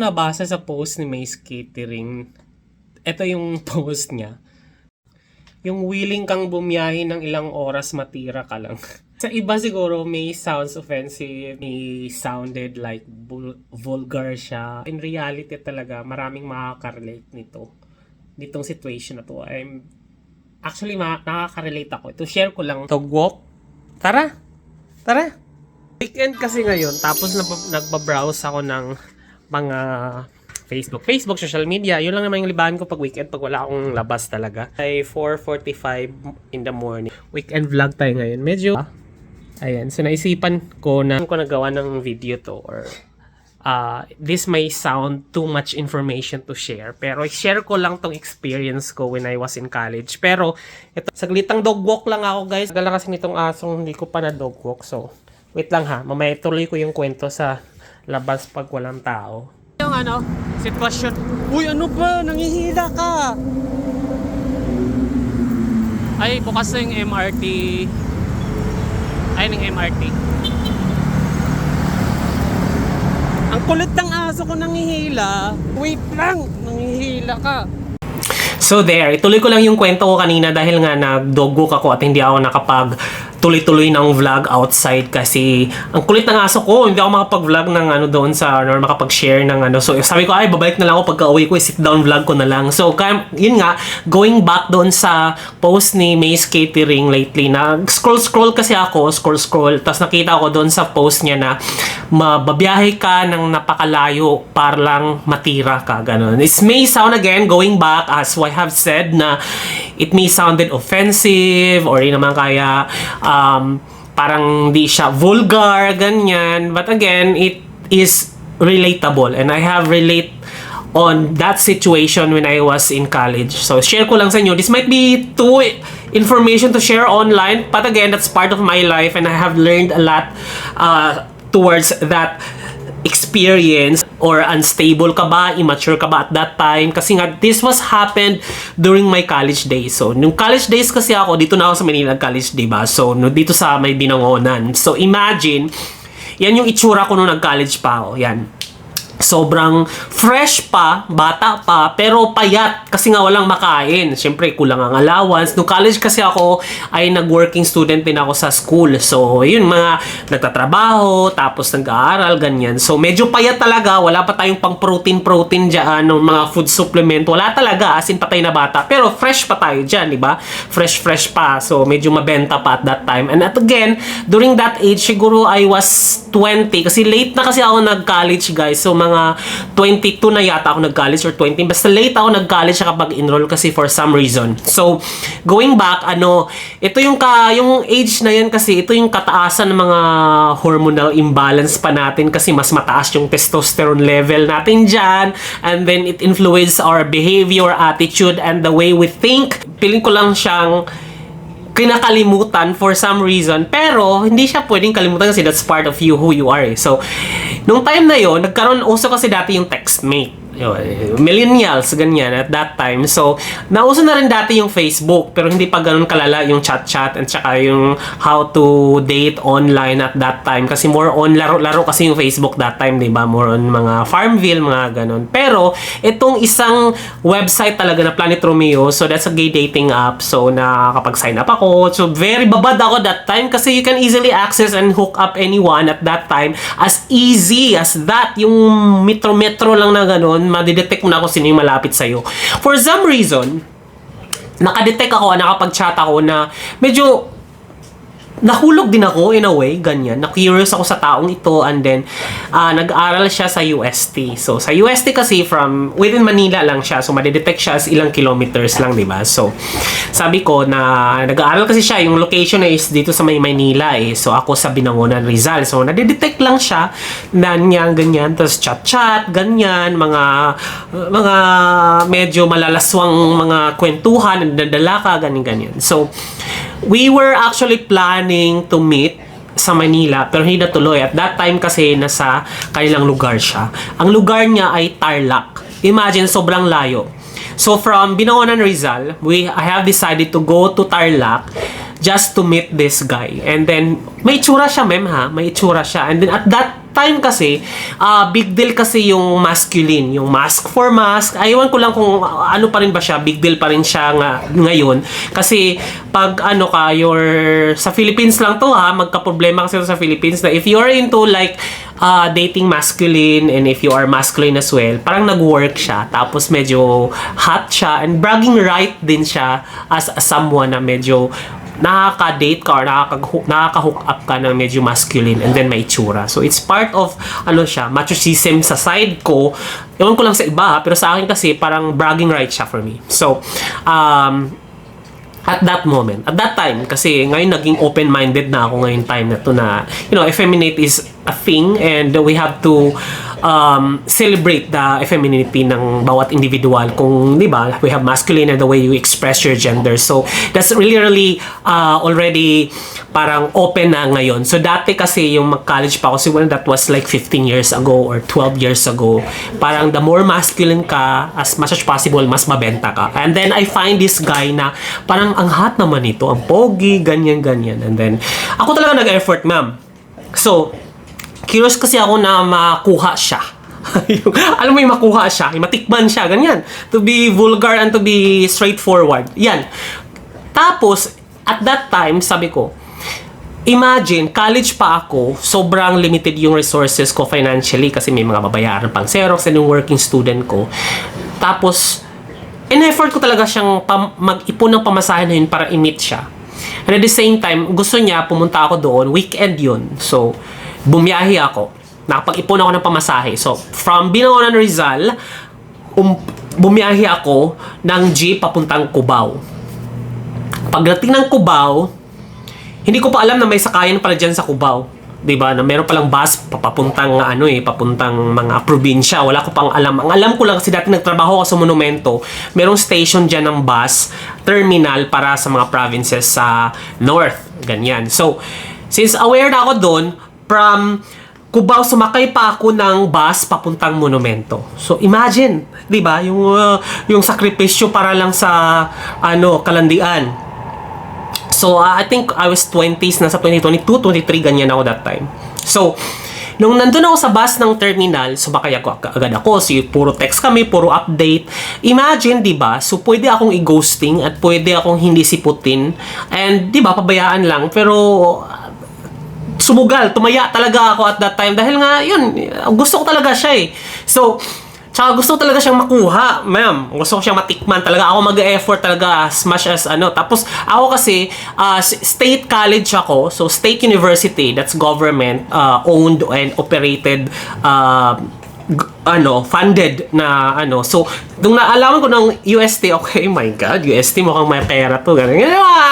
nabasa sa post ni Mace Catering. Ito yung post niya. Yung willing kang bumiyahe ng ilang oras matira ka lang. Sa iba siguro may sounds offensive, may sounded like vulgar siya. In reality talaga, maraming makaka-relate nitong situation na to. Actually, nakaka-relate ako. Ito, share ko lang. Dog walk. Tara! Weekend kasi ngayon, tapos nagbabrowse ako ng mga Facebook, social media. Yun lang naman yung libahan ko pag weekend, pag wala akong labas talaga. Ay 4:45 in the morning. Weekend vlog tayo ngayon. Medyo, ayan. So, naisipan ko na nagawa ng video to or this may sound too much information to share. Pero share ko lang tong experience ko when I was in college. Pero, ito, saglitang dog walk lang ako, guys. Dala kasi nitong asong hindi ko pa na dog walk. So, wait lang ha. Mamaya tuloy ko yung kwento sa labas pag walang tao. Yung sitwasyon. Uy, ano ba? Nangihila ka! Ay, bukas na yung MRT. Ay, ng MRT. Ang kulit ng aso ko nangihila. Wait lang! Nangihila ka. So there, ituloy ko lang yung kwento ko kanina dahil nga nag-dog walk ako at hindi ako nakapag tuloy-tuloy ng vlog outside kasi ang kulit ng aso ko, hindi ako makapag-vlog ng doon sa or makapag-share ng So sabi ko, ay babalik na lang ako pagka-uwi ko, sit down vlog ko na lang. So yun nga, going back doon sa post ni Mace Catering lately, na scroll kasi ako, tapos nakita ko doon sa post niya na mababiyahe ka ng napakalayo para lang matira ka, ganun. It may sound again, going back, as I have said, na it may sounded offensive or yun naman kaya parang di siya vulgar, ganyan. But again, it is relatable and I have relate on that situation when I was in college. So, share ko lang sa inyo. This might be too information to share online, but again, that's part of my life and I have learned a lot towards that experience. Or unstable ka ba, immature ka ba at that time, kasi nga this was happened during my college days. So nung college days kasi ako, dito na ako sa Manila college, diba? So dito sa may Binangonan. So imagine, yan yung itsura ko nung nag-college pa ako. Yan, sobrang fresh pa, bata pa, pero payat kasi nga walang makain. Siyempre, kulang ang allowance. No college kasi ako ay nag-working student din ako sa school. So, yun, mga nagtatrabaho, tapos nag-aaral, ganyan. So, medyo payat talaga. Wala pa tayong pang protein dyan, ng mga food supplement. Wala talaga, as in patay na bata. Pero fresh pa tayo dyan, di ba? Fresh pa. So, medyo mabenta pa at that time. And at again, during that age, siguro I was 20. Kasi late na kasi ako nag-college, guys. So, mga 22 na yata ako nag-college or 20. Basta late ako nag-college kapag enroll kasi for some reason. So, going back, ito yung age na yan kasi ito yung kataasan ng mga hormonal imbalance pa natin kasi mas mataas yung testosterone level natin dyan. And then, it influences our behavior, attitude, and the way we think. Feeling ko lang siyang kinakalimutan for some reason, pero hindi siya pwedeng kalimutan kasi that's part of you, who you are. So, nung time na yon, uso kasi dati yung textmate. Millennials, ganyan, at that time. So, nauso na rin dati yung Facebook, pero hindi pa ganun kalala yung chat-chat at saka yung how to date online at that time. Kasi more on laro-laro kasi yung Facebook that time, diba? More on mga Farmville, mga ganun. Pero, itong isang website talaga na Planet Romeo, so that's a gay dating app. So, nakakapag-sign up ako. So, very babad ako that time kasi you can easily access and hook up anyone at that time. As easy as that. Yung metro lang na ganun, madidetect mo na kung sino yung malapit sa'yo. For some reason, nakadetect ako, nakapag-chat ako na medyo nahulog din ako in a way, ganyan. Na-curious ako sa taong ito and then nag-aral siya sa UST. So, sa UST kasi from within Manila lang siya. So, madidetect siya as ilang kilometers lang, diba? So, sabi ko na nag-aaral kasi siya. Yung location is dito sa Maynila eh. So, ako sa Binangonan, Rizal. So, nadidetect lang siya na niya, ganyan. Tapos, chat-chat, ganyan. Mga medyo malalaswang mga kwentuhan, nadadala ka, ganyan. So, we were actually planning to meet sa Manila pero hindi natuloy. At that time kasi nasa kanilang lugar siya. Ang lugar niya ay Tarlac. Imagine, sobrang layo. So from Binangonan, Rizal, I have decided to go to Tarlac just to meet this guy. And then, may itsura siya, ma'am ha? May itsura siya. And then at that time kasi, big deal kasi yung masculine, yung mask for mask. Aywan ko lang kung ano pa rin ba siya, big deal pa rin siya ngayon. Kasi pag ano ka, sa Philippines lang to ha, magka-problema kasi sa Philippines na if you're into like dating masculine and if you are masculine as well, parang nag-work siya. Tapos medyo hot siya and bragging right din siya as someone na medyo nakaka-date ka or nakaka-hook up ka ng medyo masculine and then may itsura. So, it's part of, machismo sa side ko. Ewan ko lang sa iba, pero sa akin kasi parang bragging right siya for me. So, at that time, kasi ngayon naging open-minded na ako ngayon time na to na, effeminate is a thing and we have to celebrate the femininity ng bawat individual. Kung, di ba, we have masculine and the way you express your gender. So, that's really already parang open na ngayon. So, dati kasi yung mag-college pa ako, siguro that was like 15 years ago or 12 years ago. Parang the more masculine ka, as much as possible, mas mabenta ka. And then, I find this guy na parang ang hot naman ito, ang pogi, ganyan. And then, ako talaga nag-effort, ma'am. So, curious kasi ako na makuha siya. Alam mo yung makuha siya, yung matikman siya, ganyan. To be vulgar and to be straightforward. Yan. Tapos, at that time, sabi ko, imagine, college pa ako, sobrang limited yung resources ko financially kasi may mga babayaran pang Xerox and yung working student ko. Tapos, in-effort ko talaga siyang mag-ipon ng pamasahe na yun para i-meet siya. And at the same time, gusto niya, pumunta ako doon, weekend yun. So, bumiyahe ako. Nakapag-ipon ako ng pamasahe. So, from Binangonan, Rizal, bumiyahe ako ng jeep papuntang Cubao. Pagdating ng Cubao, hindi ko pa alam na may sakayan pala dyan sa Cubao. Diba? Na meron palang bus papuntang papuntang mga probinsya. Wala ko pang alam. Ang alam ko lang kasi dati nagtrabaho ako sa Monumento, merong station dyan ng bus, terminal para sa mga provinces sa north. Ganyan. So, since aware na ako doon, from Cubao, sumakay pa ako ng bus papuntang Monumento. So, imagine, di ba? Yung sakripisyo para lang sa, kalandian. So, I think I was 20s, nasa 2022, 23, ganyan ako that time. So, nung nandun ako sa bus ng terminal, sumakay ako agad ako. So, puro text kami, puro update. Imagine, di ba? So, pwede akong i-ghosting at pwede akong hindi siputin. And, di ba, pabayaan lang. Pero, sumugal, tumaya talaga ako at that time dahil nga, yun, gusto ko talaga siya eh. So, tsaka gusto ko talaga siyang makuha, ma'am. Gusto ko siyang matikman. Talaga ako mag-effort talaga as much as Tapos, ako kasi, state college ako. So, state university, that's government, owned and operated, funded na So, nung naalaman ko ng UST, okay, my God, UST mukhang may pera to. Ganun.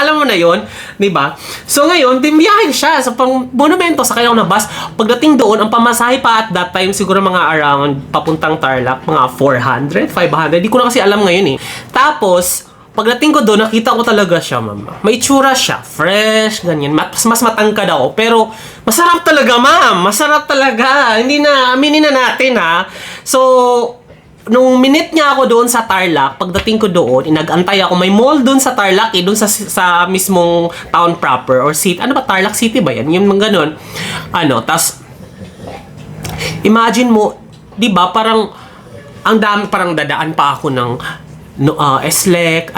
Alam mo na yun, di ba? So, ngayon, biyahe siya sa Monumento, sakay ako ng bus. Pagdating doon, ang pamasahe pa at that time, siguro mga around papuntang Tarlac, mga 400, 500. Di ko na kasi alam ngayon eh. Tapos, pagdating ko doon, nakita ko talaga siya, ma'am. May itsura siya, fresh, ganyan. Mas matangkad ako. Pero, masarap talaga, ma'am. Masarap talaga. Aminin na natin, ha. So, nung minute niya ako doon sa Tarlac, pagdating ko doon, inag-antay ako. May mall doon sa Tarlac, doon sa mismong town proper or city. Ano ba, Tarlac City ba yan? Yung mga ganun. Tas, imagine mo, di ba, parang, ang dami, parang dadaan pa ako ng SLEX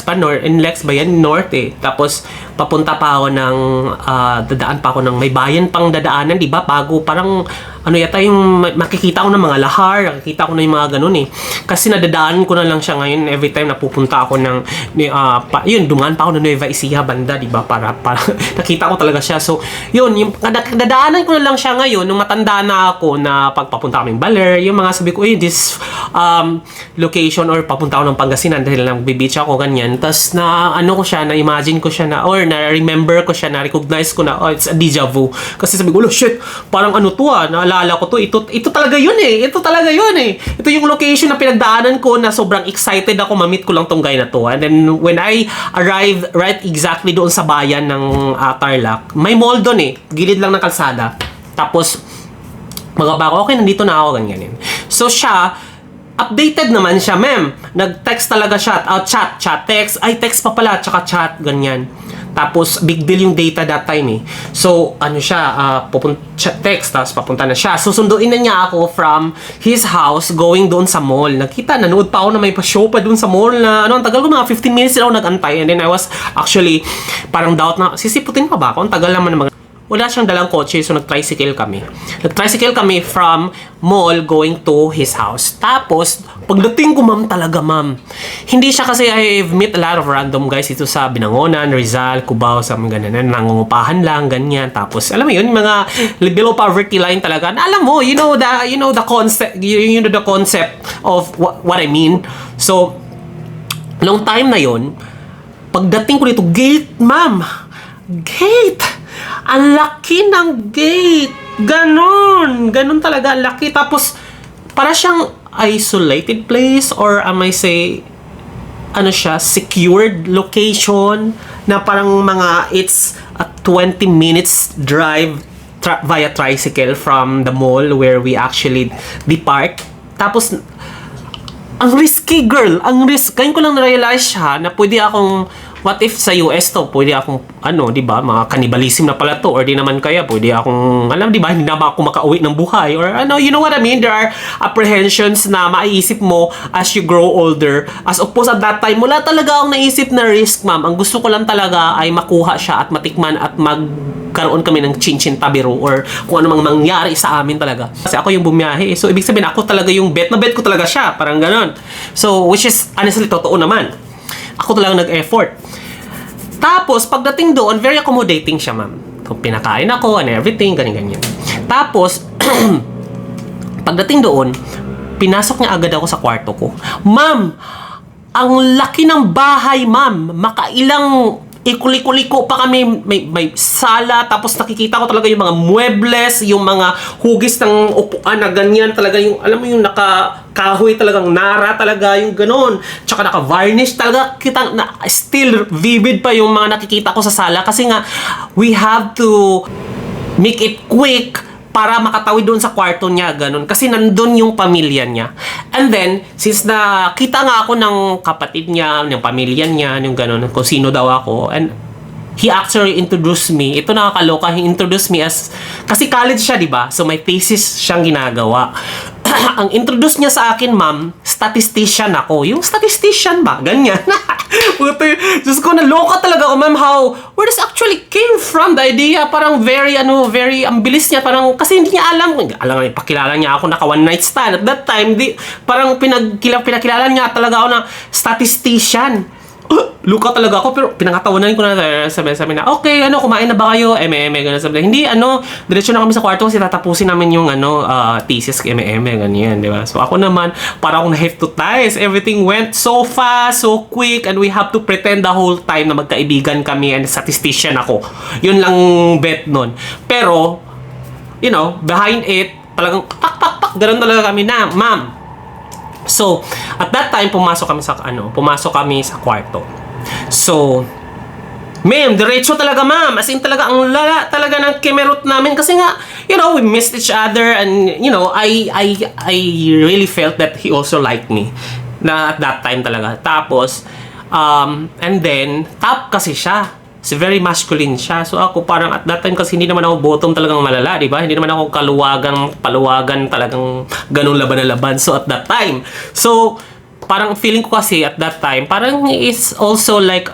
pa, NLEX ba yan? North eh. Tapos, papunta pa ako ng, dadaan pa ako ng may bayan pang dadaanan, di ba? Bago, parang, yata yung makikita ko ng mga lahar, nakikita ko na yung mga ganun eh. Kasi nadadaanan ko na lang siya ngayon every time na pupunta ako ng, dumaan pa ako ng Nueva Ecija banda, di ba? Para nakita ko talaga siya. So, yun, yung nadadaanan ko na lang siya ngayon, nung matanda na ako na pagpapunta kaming Baler, yung mga sabi ko, this location or papunta ako ng Pangasinan dahil nag-beach ako, ganyan. Tapos ko siya, na-imagine ko siya or na-remember ko siya, na-recognize ko na, it's a deja vu. Kasi sabi ko, shit, parang naalala ko to, ito talaga yun eh. Ito talaga yun eh. Ito yung location na pinagdaanan ko na sobrang excited ako, mamit ko lang tong guy na to. And then, when I arrived right exactly doon sa bayan ng Tarlac, may mall doon eh. Gilid lang ng kalsada. Tapos, okay, nandito na ako, ganyan. So, siya, updated naman siya, ma'am. Nag-text talaga siya. Chat, text. Ay, text pa pala, tsaka chat, ganyan. Tapos, big deal yung data that time eh. So, ano siya, text, tapos papunta na siya. Susunduin na niya ako from his house going doon sa mall. Nakita, nanood pa ako na may pa-show pa doon sa mall na, ang tagal ko, mga 15 minutes sila ako nag-antay. And then I was actually, parang doubt na, sisiputin pa ba ako? Ang tagal naman ng mga wala siyang dalang kotse, so nag-tricycle kami. Nag-tricycle kami from mall going to his house. Tapos, pagdating ko, ma'am, talaga, ma'am. Hindi siya kasi, I've met a lot of random guys dito sa Binangonan, Rizal, Cubao, sa mga ganyan. Nangungupahan lang, ganyan. Tapos, alam mo yun, mga below poverty line talaga. Na, alam mo, you know the concept, you know the concept of what I mean. So, nung time na yun, pagdating ko dito, gate, ma'am. Gate! Ang laki ng gate. Ganon talaga, ang laki. Tapos, para siyang isolated place or I say, ano siya, secured location na parang mga, it's a 20 minutes drive via tricycle from the mall where we actually depart. Tapos, ang risky, girl. Ang risk. Ngayon ko lang na-realize siya na pwede akong what if sa US to, pwede akong, di ba, mga cannibalism na pala to, or di naman kaya, pwede akong, di ba, hindi na ba ako makauwi ng buhay, or you know what I mean? There are apprehensions na maiisip mo as you grow older, as opposed at that time, wala talaga akong naisip na risk, ma'am. Ang gusto ko lang talaga ay makuha siya at matikman at magkaroon kami ng chinchin tabiro, or kung ano mang mangyari sa amin talaga. Kasi ako yung bumiyahe, so ibig sabihin, ako talaga yung bet ko talaga siya, parang ganon. So, which is, honestly, totoo naman. Ako talagang nag-effort. Tapos, pagdating doon, very accommodating siya, ma'am. Kung pinakain ako and everything, ganyan-ganyan. Tapos, pagdating doon, pinasok niya agad ako sa kwarto ko. Ma'am, ang laki ng bahay, ma'am. Makailang ikuliko-liko pa kami, may sala, tapos nakikita ko talaga yung mga muebles, yung mga hugis ng upuan na ganyan talaga, yung, alam mo yung nakakahoy talagang nara talaga, yung ganon. Tsaka naka-varnish talaga, kita, still vivid pa yung mga nakikita ko sa sala kasi nga, we have to make it quick para makatawid doon sa kwarto niya, ganun. Kasi nandun yung pamilya niya. And then, since nakita nga ako ng kapatid niya, ng pamilya niya, yung ganun, kung sino daw ako, and he actually introduced me. Ito nakakaloka, he introduced me as, kasi college siya, di ba? So, may thesis siyang ginagawa. Ang introduce niya sa akin, ma'am, statistician ako. Yung statistician ba? Ganyan. Diyos ko, naloka talaga ako, ma'am, where this actually came from, the idea, parang very, ang bilis niya, parang, kasi hindi niya alam, pakilala niya ako, naka one night stand. At that time, parang pinakilala niya talaga ako na statistician. Luka talaga ako, pero pinangatawanan ko na, sabi na, okay, kumain na ba kayo? Ganun, sabi na, hindi, diretso na kami sa kwarto kasi tatapusin namin yung, thesis, ganyan, di ba? So, ako naman, para akong na-hypnotize, everything went so fast, so quick, and we have to pretend the whole time na magkaibigan kami and statistician ako. Yun lang bet nun. Pero, behind it, talagang, pak, ganun talaga kami na, ma'am. So, at that time, pumasok kami sa kwarto. So, ma'am, diretso talaga, ma'am. As in talaga, ang lala talaga ng kemerot namin. Kasi nga, we missed each other. And, I really felt that he also liked me. Na at that time talaga. Tapos, and then, top kasi siya. So, very masculine siya. So, ako parang at that time kasi hindi naman ako bottom talagang malala, di ba? Hindi naman ako paluwagan talagang ganun laban na laban. So, at that time. So, parang feeling ko kasi at that time, parang it's also like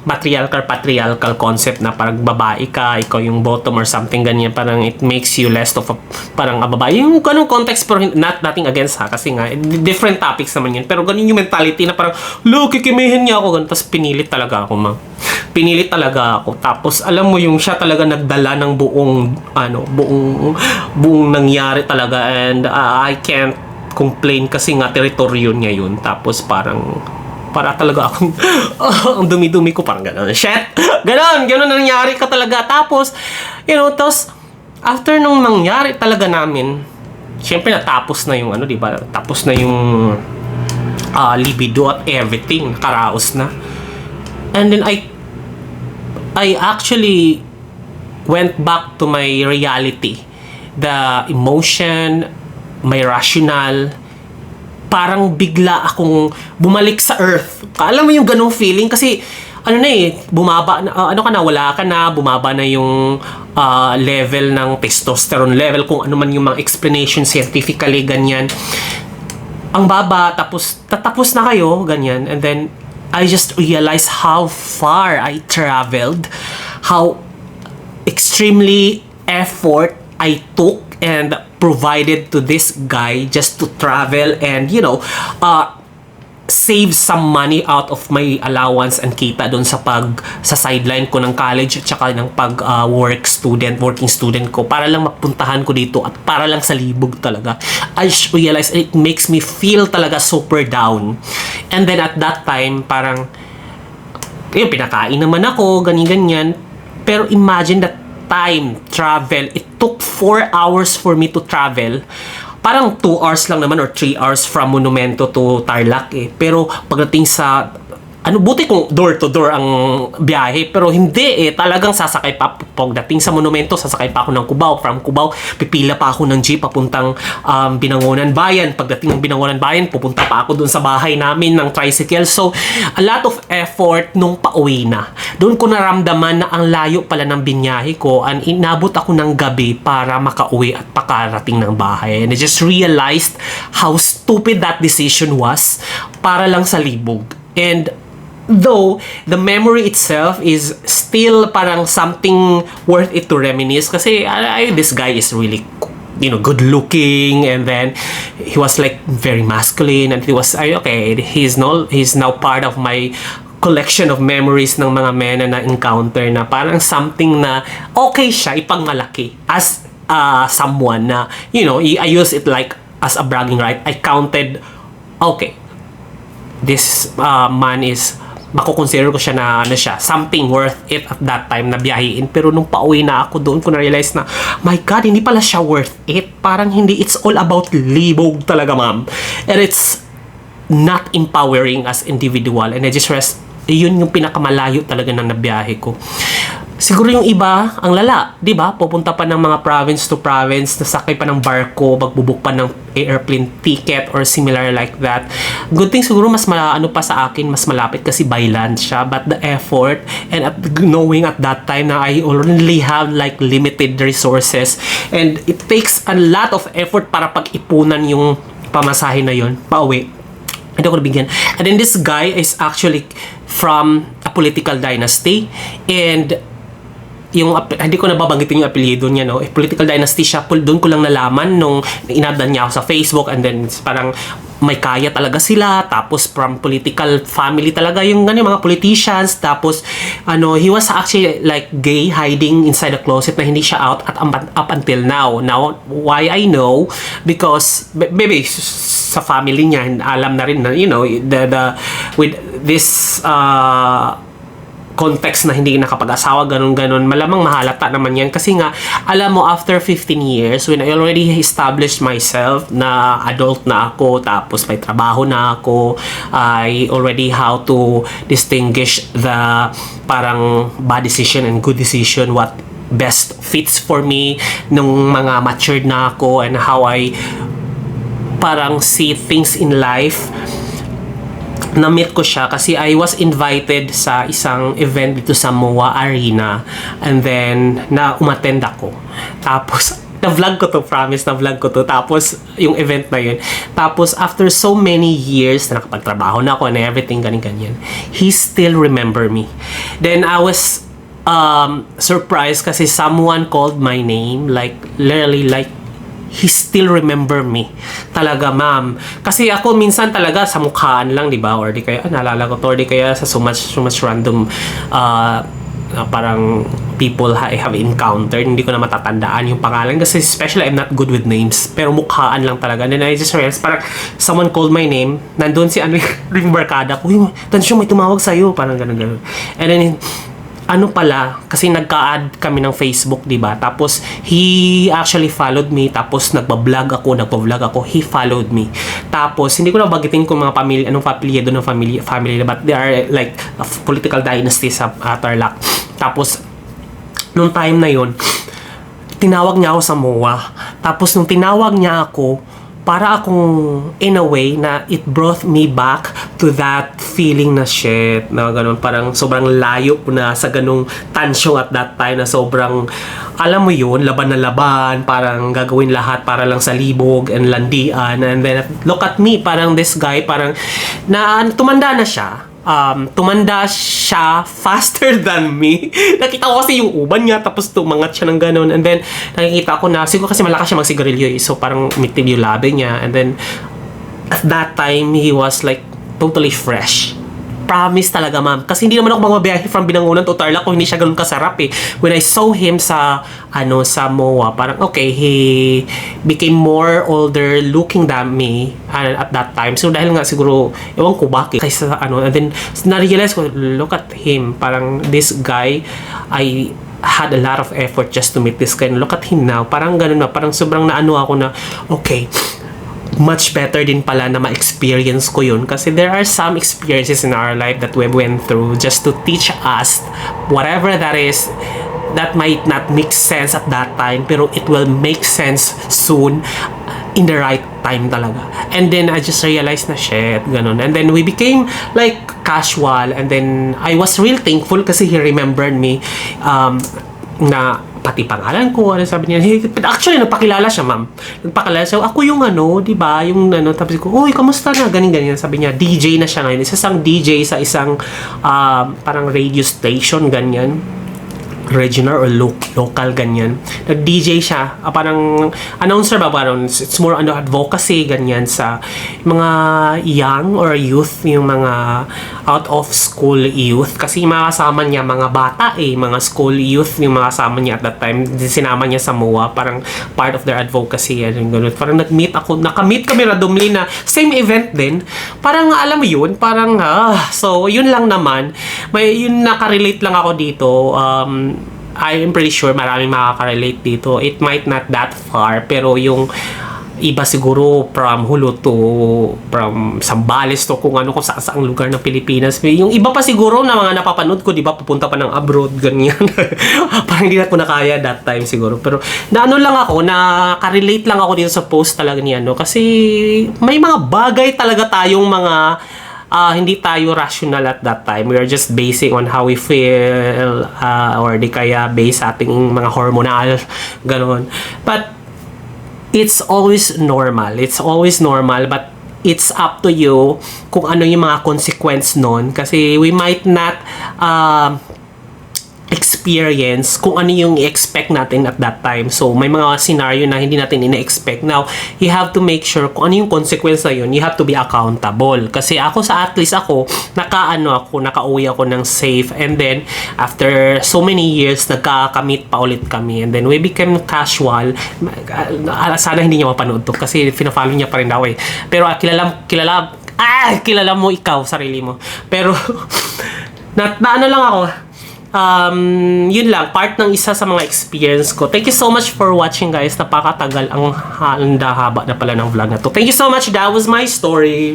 patriarchal concept na parang babae ka, ikaw yung bottom or something ganyan. Parang it makes you less of parang a babae. Yung ganung context, pero nothing against ha. Kasi nga, different topics naman yun. Pero ganun yung mentality na parang, kikimihin niya ako. Ganun. Tapos pinilit talaga ako, ma'am. Pinilit talaga ako. Tapos, alam mo yung siya talaga nagdala ng buong nangyari talaga. And I can't complain kasi nga teritoryo niya yun. Tapos parang para talaga akong ang dumi-dumi ko, parang gano'n. Shit! Gano'n nangyari ka talaga. Tapos, tapos after nung nangyari talaga namin, syempre natapos na yung di ba? Tapos na yung libido at everything. Nakaraos na. And then I actually went back to my reality. The emotion, my rational, parang bigla akong bumalik sa earth. Alam mo yung ganong feeling? Kasi ano na eh, bumaba na, ano ka na, wala ka na, bumaba na yung level ng testosterone level, kung ano man yung mga explanation scientifically, ganyan. Ang baba, tapos tatapos na kayo, ganyan. And then, I just realized how far I traveled, how extremely effort I took and provided to this guy just to travel and, you know, save some money out of my allowance and kita doon sa sideline ko ng college at saka ng working student ko para lang mapuntahan ko dito at para lang sa libog talaga. I realized it makes me feel talaga super down. And then at that time, parang pinakain naman ako, ganyan. Pero imagine that time, travel, it took 4 hours for me to travel. Parang 2 hours lang naman or 3 hours from Monumento to Tarlac eh. Pero pagdating sa buti kung door to door ang biyahe, pero hindi eh, talagang sasakay pa. Pagdating sa Monumento, sasakay pa ako ng Cubao. From Cubao, pipila pa ako ng jeep papuntang Binangonan Bayan. Pagdating ng Binangonan Bayan, pupunta pa ako dun sa bahay namin ng tricycle. So, a lot of effort nung pauwi na. Doon ko naramdaman na ang layo pala ng binyahe ko, and inabot ako ng gabi para makauwi at pakarating ng bahay. And I just realized how stupid that decision was para lang sa libog. And though the memory itself is still parang something worth it to reminisce kasi this guy is really, you know, good looking, and then he was like very masculine, and he was okay, he's now part of my collection of memories ng mga men na na-encounter na parang something na okay siya ipagmalaki as someone na, you know, I use it like as a bragging right. I counted, okay, this man is, makukonsider ko siya na something worth it at that time na biyahiin. Pero nung pauwi na ako doon ko na-realize na, my God, hindi pala siya worth it. Parang hindi, it's all about libog talaga, ma'am. And it's not empowering as individual. And I just yun yung pinakamalayo talaga ng nabiyahe ko. Siguro yung iba, ang lala, di ba? Pupunta pa ng mga province to province, nasakay pa ng barko, magbubuk pa ng airplane ticket or similar like that. Good thing siguro mas pa sa akin, mas malapit kasi by land siya. But the effort and knowing at that time na I only have like limited resources, and it takes a lot of effort para pag-ipunan yung pamasahe na yun, pauwi. Hindi ako nabigyan. And then this guy is actually from a political dynasty, and hindi ko nababanggitin yung apelyido niya, no? Political dynasty siya. Doon ko lang nalaman nung inadan niya ako sa Facebook, and then parang may kaya talaga sila, tapos from political family talaga yung mga politicians, tapos he was actually like gay, hiding inside the closet na hindi siya out at up until now. Why I know, because maybe sa family niya alam na rin na, you know, with this context na hindi nakapag-asawa, ganun-ganun, malamang mahalata naman yan. Kasi nga, alam mo, after 15 years, when I already established myself na adult na ako, tapos may trabaho na ako, I already how to distinguish the parang bad decision and good decision, what best fits for me, nung mga matured na ako, and how I parang see things in life. Na-meet ko siya kasi I was invited sa isang event dito sa MOA Arena, and then umattend ako. Tapos na-vlog ko to, promise, na-vlog ko to. Tapos yung event na yun. Tapos after so many years na nakapagtrabaho na ako and everything, ganyan, he still remember me. Then I was surprised kasi someone called my name, like literally like he still remember me. Talaga, ma'am. Kasi ako minsan talaga sa mukhaan lang, di ba? Or di kaya, naalala ko to, or di kaya sa so much random parang people I have encountered. Hindi ko na matatandaan yung pangalan. Kasi especially I'm not good with names. Pero mukhaan lang talaga. And then I just realized, parang someone called my name. Nandun si yung barkada ko. Uy, Tansyo, may tumawag sa'yo. Parang ganun. And then, pala, kasi nagka-add kami ng Facebook, di ba? Tapos, he actually followed me. Tapos, nagpa-vlog ako. He followed me. Tapos, hindi ko na bagitin kung mga pamilya, anong apelyido ng family, but they are like a political dynasty sa Tarlac. Tapos, nung time na yon, tinawag niya ako sa MOA. Tapos, nung tinawag niya ako, para akong in a way na it brought me back to that feeling na shit na ganun, parang sobrang layo ko na sa ganung tansyo at that time na sobrang alam mo yun, laban na laban, parang gagawin lahat para lang sa libog and landian, and then look at me, parang this guy parang na tumanda na siya. Tumanda siya faster than me. Nakita ko kasi yung uban niya, tapos tumangat siya ng ganun. And then, nakikita ko na, siguro kasi malakas siya magsigarilyo eh. So, parang umitim yung labi niya. And then, at that time, he was like, totally fresh. Promise talaga, ma'am. Kasi hindi naman ako magbabiyahe from Binangonan to Tarlac kung hindi siya ganun kasarap eh. When I saw him sa sa MOA, parang okay, he became more older looking than me at that time. So dahil nga siguro, ewan ko bakit, kaysa and then na-realize ko, look at him, parang this guy, I had a lot of effort just to meet this guy. Look at him now, parang ganun na, parang sobrang naano ako na, okay, much better din pala na ma-experience ko yun kasi there are some experiences in our life that we went through just to teach us whatever that is that might not make sense at that time pero it will make sense soon in the right time talaga. And then I just realized na shit, ganun. And then we became like casual, and then I was real thankful kasi he remembered me na pati pangalan ko, sabi niya, hey, actually, nagpakilala siya, ma'am. Nagpakilala siya, ako yung di ba, yung tapos ko, uy, kamusta na, ganyan. Sabi niya, DJ na siya ngayon. Isang DJ sa isang, parang radio station, ganyan. Regional or local, ganyan. Nag-DJ siya. Parang announcer ba? Parang it's more advocacy, ganyan sa mga young or youth, yung mga out of school youth. Kasi yung mga kasama niya, mga bata mga school youth, yung mga kasama niya at that time, sinama niya sa MOA, parang part of their advocacy. Yung ganun. Parang nakamit kami randomly na same event din. Parang alam mo yun, parang so yun lang naman. Yun nakarelate lang ako dito. I am pretty sure maraming makaka-relate dito. It might not that far, pero yung iba siguro from from Zambales to kung saang lugar ng Pilipinas. Yung iba pa siguro na mga napapanood ko, di ba, pupunta pa ng abroad, ganyan. Parang hindi na ko na kaya that time siguro. Pero lang ako, nakarelate lang ako dito sa post talaga ni kasi may mga bagay talaga tayong mga hindi tayo rational at that time. We are just basing on how we feel or di kaya based sa ating mga hormonal ganon. But it's always normal. It's always normal, but it's up to you kung ano yung mga consequence nun. Kasi we might not experience kung ano yung i-expect natin at that time. So, may mga scenario na hindi natin ina-expect. Now, you have to make sure kung ano yung consequence na yun, you have to be accountable. Kasi ako at least ako, nakauwi ako ng safe, and then, after so many years, nagkakamit pa ulit kami, and then we became casual. Sana hindi niya mapanood to, kasi fina-follow niya pa rin daw Pero kilala mo ikaw, sarili mo. Pero, lang ako, yun lang, part ng isa sa mga experience ko. Thank you so much for watching, guys. Napakatagal ang haba na pala ng vlog na to. Thank you so much. That was my story.